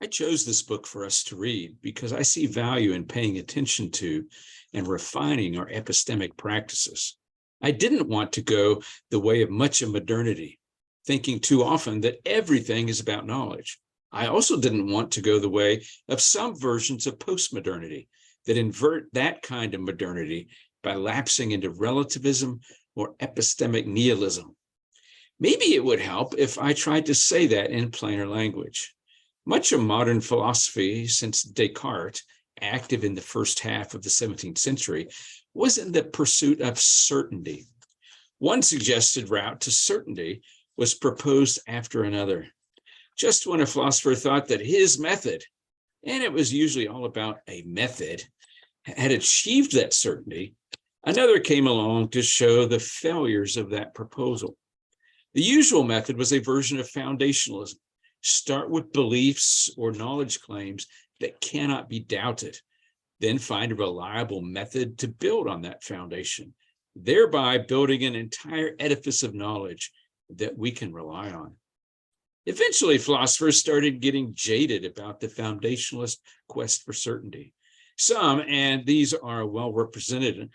I chose this book for us to read because I see value in paying attention to and refining our epistemic practices. I didn't want to go the way of much of modernity, thinking too often that everything is about knowledge. I also didn't want to go the way of some versions of postmodernity that invert that kind of modernity by lapsing into relativism or epistemic nihilism. Maybe it would help if I tried to say that in plainer language. Much of modern philosophy since Descartes, active in the first half of the 17th century, was in the pursuit of certainty. One suggested route to certainty was proposed after another. Just when a philosopher thought that his method, and it was usually all about a method, had achieved that certainty, another came along to show the failures of that proposal. The usual method was a version of foundationalism. Start with beliefs or knowledge claims that cannot be doubted, then find a reliable method to build on that foundation, thereby building an entire edifice of knowledge that we can rely on. Eventually, philosophers started getting jaded about the foundationalist quest for certainty. Some, and these are well represented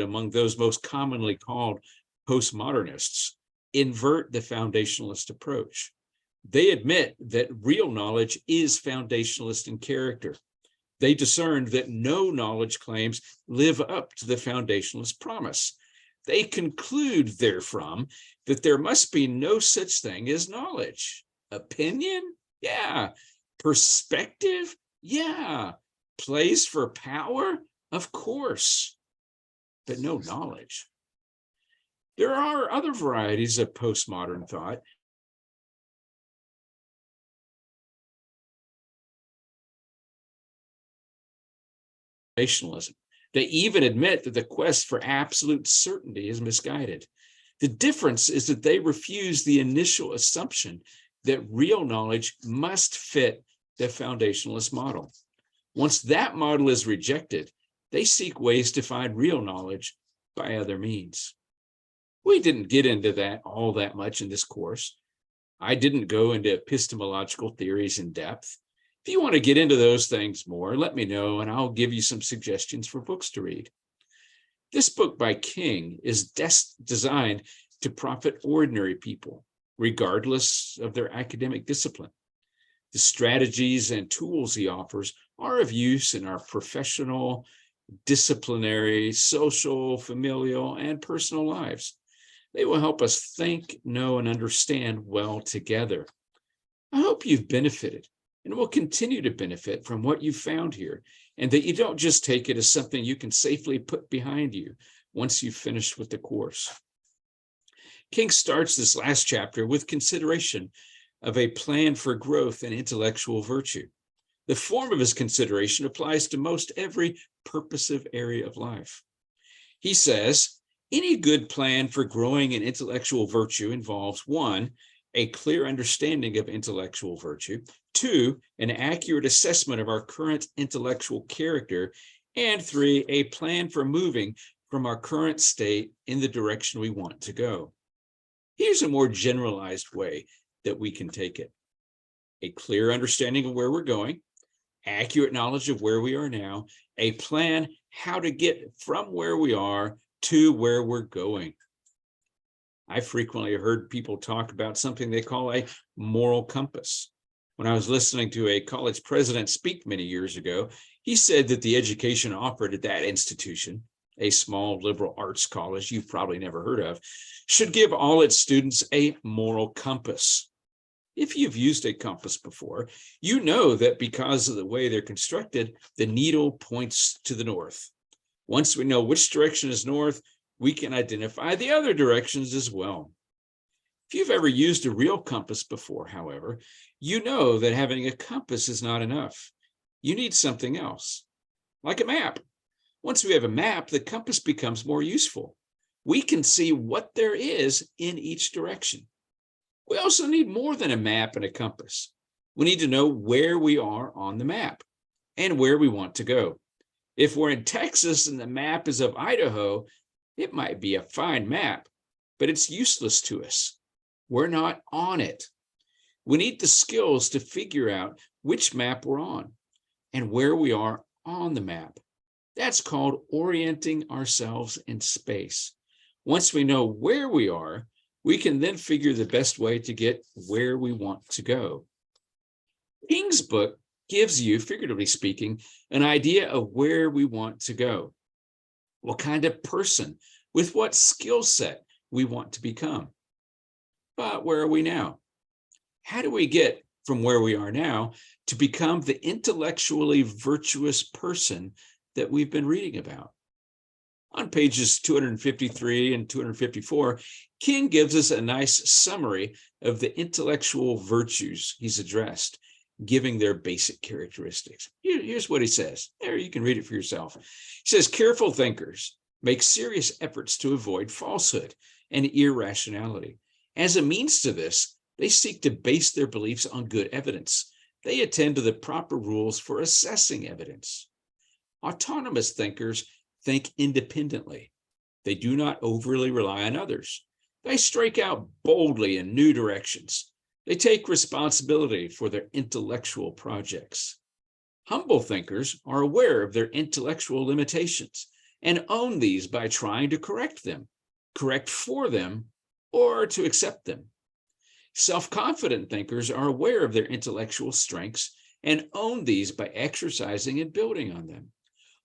among those most commonly called postmodernists, invert the foundationalist approach. They admit that real knowledge is foundationalist in character. They discerned that no knowledge claims live up to the foundationalist promise. They conclude therefrom that there must be no such thing as knowledge. Opinion? Yeah. Perspective? Yeah. Place for power? Of course. But no knowledge. There are other varieties of postmodern thought. Foundationalism. They even admit that the quest for absolute certainty is misguided. The difference is that they refuse the initial assumption that real knowledge must fit the foundationalist model. Once that model is rejected, they seek ways to find real knowledge by other means. We didn't get into that all that much in this course. I didn't go into epistemological theories in depth. If you want to get into those things more, let me know and I'll give you some suggestions for books to read. This book by King is designed to profit ordinary people, regardless of their academic discipline. The strategies and tools he offers are of use in our professional, disciplinary, social, familial, and personal lives. They will help us think, know, and understand well together. I hope you've benefited and will continue to benefit from what you've found here, and that you don't just take it as something you can safely put behind you once you've finished with the course. King starts this last chapter with consideration of a plan for growth and intellectual virtue. The form of his consideration applies to most every purposive area of life. He says, any good plan for growing in intellectual virtue involves 1, a clear understanding of intellectual virtue, 2, an accurate assessment of our current intellectual character, and 3, a plan for moving from our current state in the direction we want to go. Here's a more generalized way that we can take it. A clear understanding of where we're going, accurate knowledge of where we are now, a plan how to get from where we are to where we're going. I frequently heard people talk about something they call a moral compass. When I was listening to a college president speak many years ago, he said that the education offered at that institution, a small liberal arts college you've probably never heard of, should give all its students a moral compass. If you've used a compass before, you know that because of the way they're constructed, the needle points to the north. Once we know which direction is north, we can identify the other directions as well. If you've ever used a real compass before, however, you know that having a compass is not enough. You need something else, like a map. Once we have a map, the compass becomes more useful. We can see what there is in each direction. We also need more than a map and a compass. We need to know where we are on the map and where we want to go. If we're in Texas and the map is of Idaho, it might be a fine map, but it's useless to us. We're not on it. We need the skills to figure out which map we're on and where we are on the map. That's called orienting ourselves in space. Once we know where we are, we can then figure the best way to get where we want to go. King's book gives you, figuratively speaking, an idea of where we want to go, what kind of person, with what skill set we want to become. But where are we now? How do we get from where we are now to become the intellectually virtuous person that we've been reading about? On pages 253 and 254, King gives us a nice summary of the intellectual virtues he's addressed, giving their basic characteristics. Here's what he says. There, you can read it for yourself. He says, careful thinkers make serious efforts to avoid falsehood and irrationality. As a means to this, they seek to base their beliefs on good evidence. They attend to the proper rules for assessing evidence. Autonomous thinkers think independently. They do not overly rely on others. They strike out boldly in new directions. They take responsibility for their intellectual projects. Humble thinkers are aware of their intellectual limitations and own these by trying to correct them, correct for them, or to accept them. Self-confident thinkers are aware of their intellectual strengths and own these by exercising and building on them.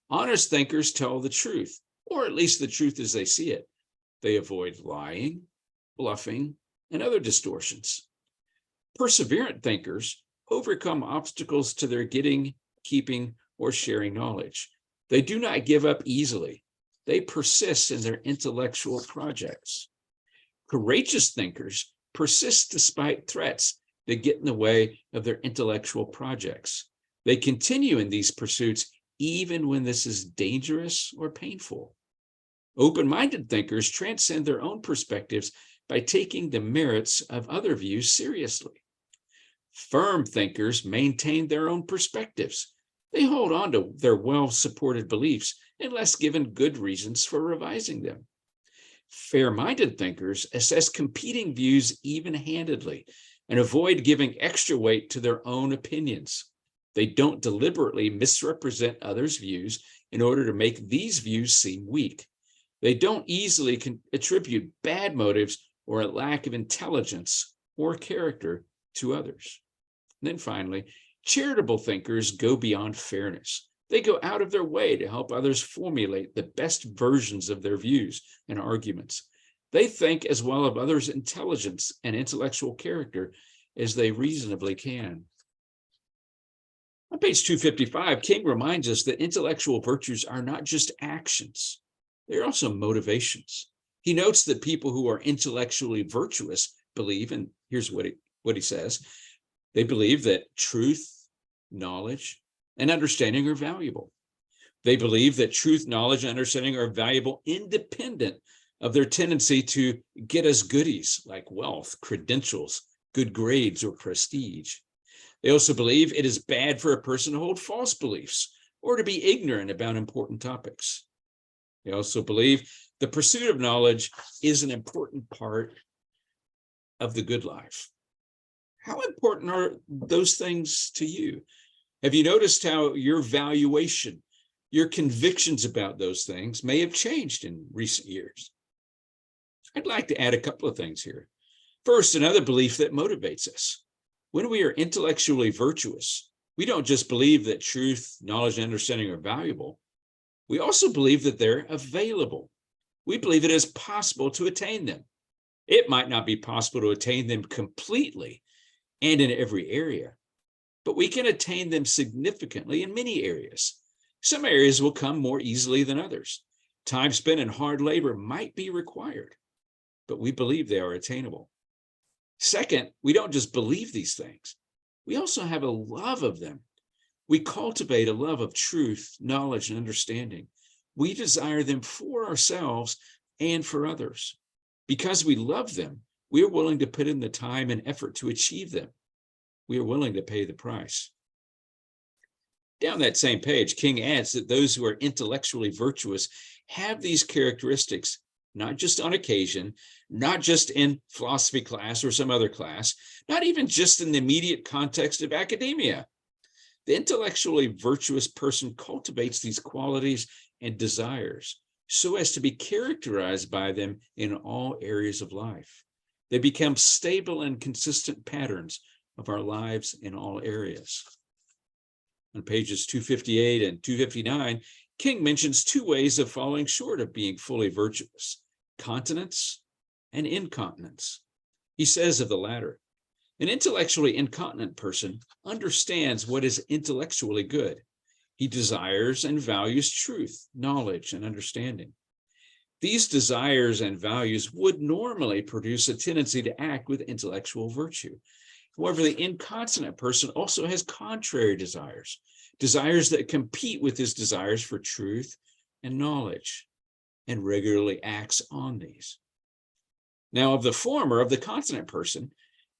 Honest thinkers tell the truth, or at least the truth as they see it. They avoid lying, bluffing, and other distortions. Perseverant thinkers overcome obstacles to their getting, keeping, or sharing knowledge. They do not give up easily. They persist in their intellectual projects. Courageous thinkers persist despite threats that get in the way of their intellectual projects. They continue in these pursuits even when this is dangerous or painful. Open-minded thinkers transcend their own perspectives by taking the merits of other views seriously. Firm thinkers maintain their own perspectives. They hold on to their well-supported beliefs unless given good reasons for revising them. Fair-minded thinkers assess competing views even-handedly and avoid giving extra weight to their own opinions. They don't deliberately misrepresent others' views in order to make these views seem weak. They don't easily attribute bad motives or a lack of intelligence or character to others. And then finally, charitable thinkers go beyond fairness. They go out of their way to help others formulate the best versions of their views and arguments. They think as well of others' intelligence and intellectual character as they reasonably can. On page 255, King reminds us that intellectual virtues are not just actions, they're also motivations. He notes that people who are intellectually virtuous believe, and here's what he says, they believe that truth, knowledge, and understanding are valuable. They believe that truth, knowledge, and understanding are valuable independent of their tendency to get us goodies like wealth, credentials, good grades, or prestige. They also believe it is bad for a person to hold false beliefs or to be ignorant about important topics. They also believe the pursuit of knowledge is an important part of the good life. How important are those things to you? Have you noticed how your valuation, your convictions about those things may have changed in recent years? I'd like to add a couple of things here. First, another belief that motivates us. When we are intellectually virtuous, we don't just believe that truth, knowledge, and understanding are valuable. We also believe that they're available. We believe it is possible to attain them. It might not be possible to attain them completely and in every area, but we can attain them significantly in many areas. Some areas will come more easily than others. Time spent in hard labor might be required, but we believe they are attainable. Second, we don't just believe these things. We also have a love of them. We cultivate a love of truth, knowledge, and understanding. We desire them for ourselves and for others. Because we love them, we are willing to put in the time and effort to achieve them. We are willing to pay the price. Down that same page, King adds that those who are intellectually virtuous have these characteristics not just on occasion, not just in philosophy class or some other class, not even just in the immediate context of academia. The intellectually virtuous person cultivates these qualities and desires so as to be characterized by them in all areas of life. They become stable and consistent patterns of our lives in all areas. On pages 258 and 259, King mentions two ways of falling short of being fully virtuous: continence and incontinence. He says of the latter, an intellectually incontinent person understands what is intellectually good. He desires and values truth, knowledge, and understanding. These desires and values would normally produce a tendency to act with intellectual virtue. However, the incontinent person also has contrary desires, desires that compete with his desires for truth and knowledge, and regularly acts on these. Now, of the former, of the continent person,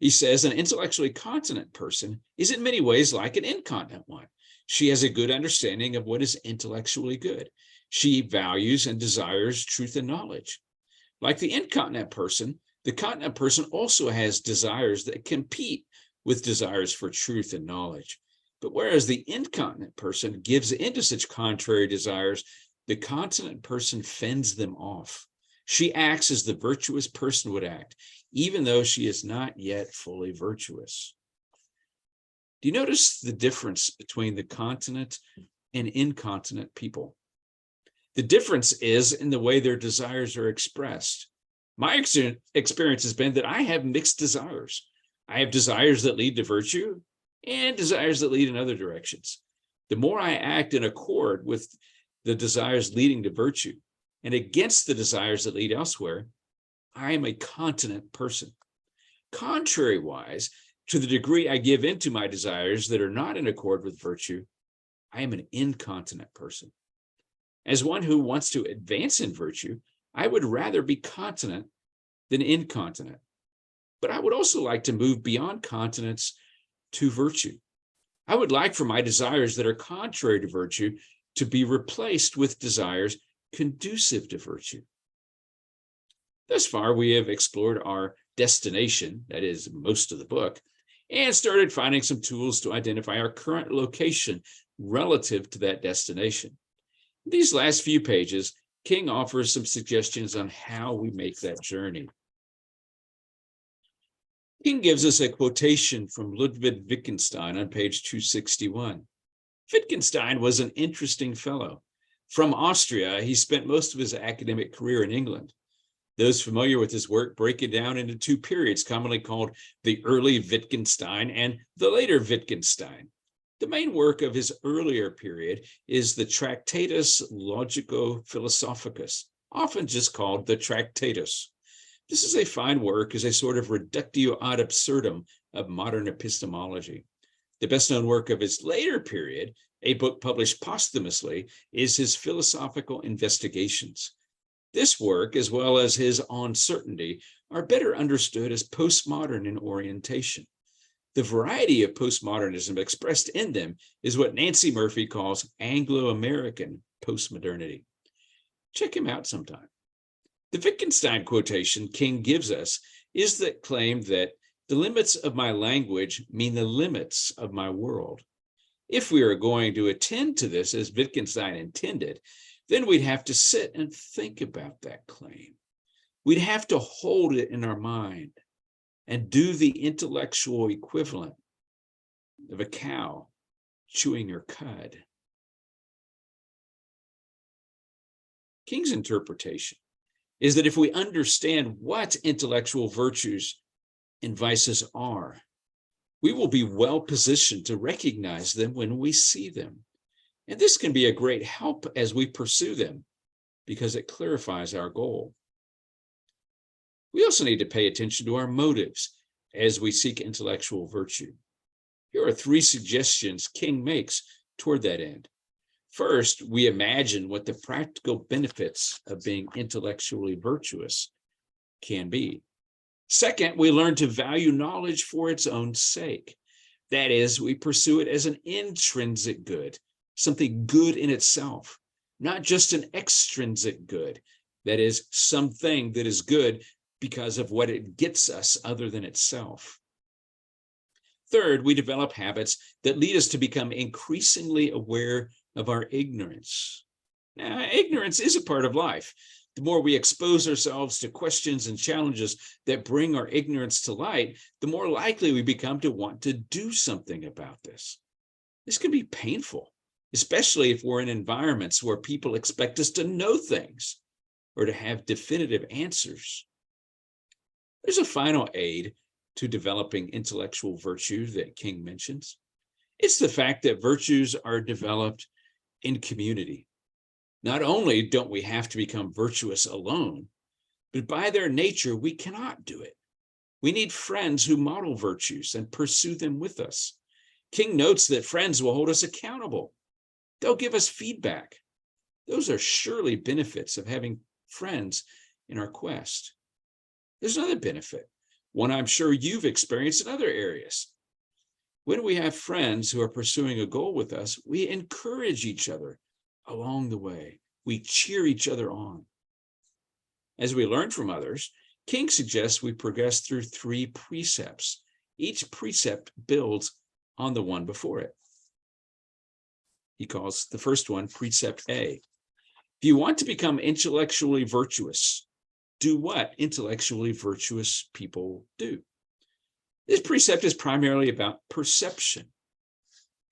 he says an intellectually continent person is in many ways like an incontinent one. She has a good understanding of what is intellectually good. She values and desires truth and knowledge. Like the incontinent person, the continent person also has desires that compete with desires for truth and knowledge. But whereas the incontinent person gives into such contrary desires, the continent person fends them off. She acts as the virtuous person would act, even though she is not yet fully virtuous. Do you notice the difference between the continent and incontinent people? The difference is in the way their desires are expressed. My experience has been that I have mixed desires. I have desires that lead to virtue and desires that lead in other directions. The more I act in accord with the desires leading to virtue and against the desires that lead elsewhere, I am a continent person. Contrary-wise, to the degree I give into my desires that are not in accord with virtue, I am an incontinent person. As one who wants to advance in virtue, I would rather be continent than incontinent. But I would also like to move beyond continence to virtue. I would like for my desires that are contrary to virtue to be replaced with desires conducive to virtue. Thus far, we have explored our destination, that is, most of the book, and started finding some tools to identify our current location relative to that destination. In these last few pages, King offers some suggestions on how we make that journey. King gives us a quotation from Ludwig Wittgenstein on page 261. Wittgenstein was an interesting fellow. From Austria, he spent most of his academic career in England. Those familiar with his work break it down into two periods, commonly called the early Wittgenstein and the later Wittgenstein. The main work of his earlier period is the Tractatus Logico-Philosophicus, often just called the Tractatus. This is a fine work as a sort of reductio ad absurdum of modern epistemology. The best-known work of his later period, a book published posthumously, is his Philosophical Investigations. This work, as well as his On Certainty, are better understood as postmodern in orientation. The variety of postmodernism expressed in them is what Nancy Murphy calls Anglo-American postmodernity. Check him out sometime. The Wittgenstein quotation King gives us is the claim that the limits of my language mean the limits of my world. If we are going to attend to this as Wittgenstein intended, then we'd have to sit and think about that claim. We'd have to hold it in our mind and do the intellectual equivalent of a cow chewing her cud. King's interpretation is that if we understand what intellectual virtues and vices are, we will be well positioned to recognize them when we see them. And this can be a great help as we pursue them because it clarifies our goal. We also need to pay attention to our motives as we seek intellectual virtue. Here are three suggestions King makes toward that end. First, we imagine what the practical benefits of being intellectually virtuous can be. Second, we learn to value knowledge for its own sake. That is, we pursue it as an intrinsic good, something good in itself, not just an extrinsic good, That is, something that is good because of what it gets us other than itself. Third, we develop habits that lead us to become increasingly aware of our ignorance. Now, ignorance is a part of life. The more we expose ourselves to questions and challenges that bring our ignorance to light, the more likely we become to want to do something about this. This can be painful, especially if we're in environments where people expect us to know things or to have definitive answers. There's a final aid to developing intellectual virtue that King mentions. It's the fact that virtues are developed in community. Not only don't we have to become virtuous alone, but by their nature, we cannot do it. We need friends who model virtues and pursue them with us. King notes that friends will hold us accountable. They'll give us feedback. Those are surely benefits of having friends in our quest. There's another benefit, one I'm sure you've experienced in other areas. When we have friends who are pursuing a goal with us, we encourage each other along the way. We cheer each other on. As we learn from others, King suggests we progress through 3 precepts. Each precept builds on the one before it. He calls the first one Precept A. If you want to become intellectually virtuous, do what intellectually virtuous people do. This precept is primarily about perception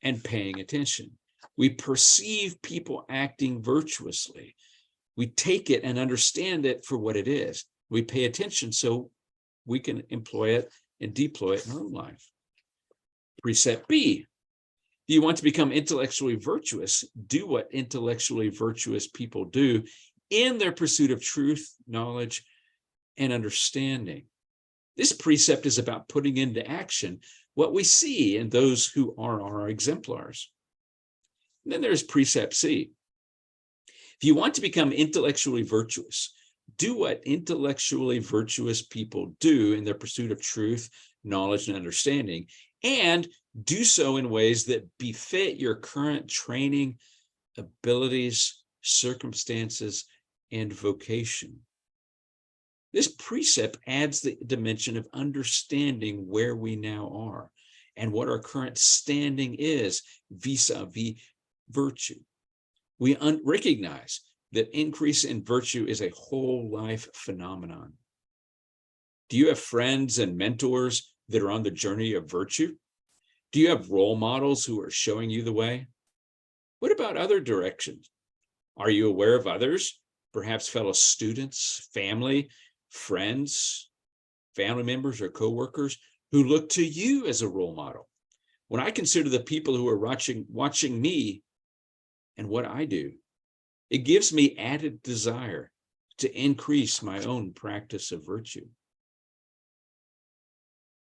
and paying attention. We perceive people acting virtuously. We take it and understand it for what it is. We pay attention so we can employ it and deploy it in our own life. Precept B. If you want to become intellectually virtuous, do what intellectually virtuous people do in their pursuit of truth, knowledge, and understanding. This precept is about putting into action what we see in those who are our exemplars. And then there's Precept C. If you want to become intellectually virtuous, do what intellectually virtuous people do in their pursuit of truth, knowledge, and understanding, and do so in ways that befit your current training, abilities, circumstances, and vocation. This precept adds the dimension of understanding where we now are and what our current standing is vis-a-vis virtue. We recognize that increase in virtue is a whole life phenomenon. Do you have friends and mentors that are on the journey of virtue? Do you have role models who are showing you the way? What about other directions? Are you aware of others, perhaps fellow students, family, friends, family members, or coworkers who look to you as a role model? When I consider the people who are watching me and what I do, it gives me added desire to increase my own practice of virtue.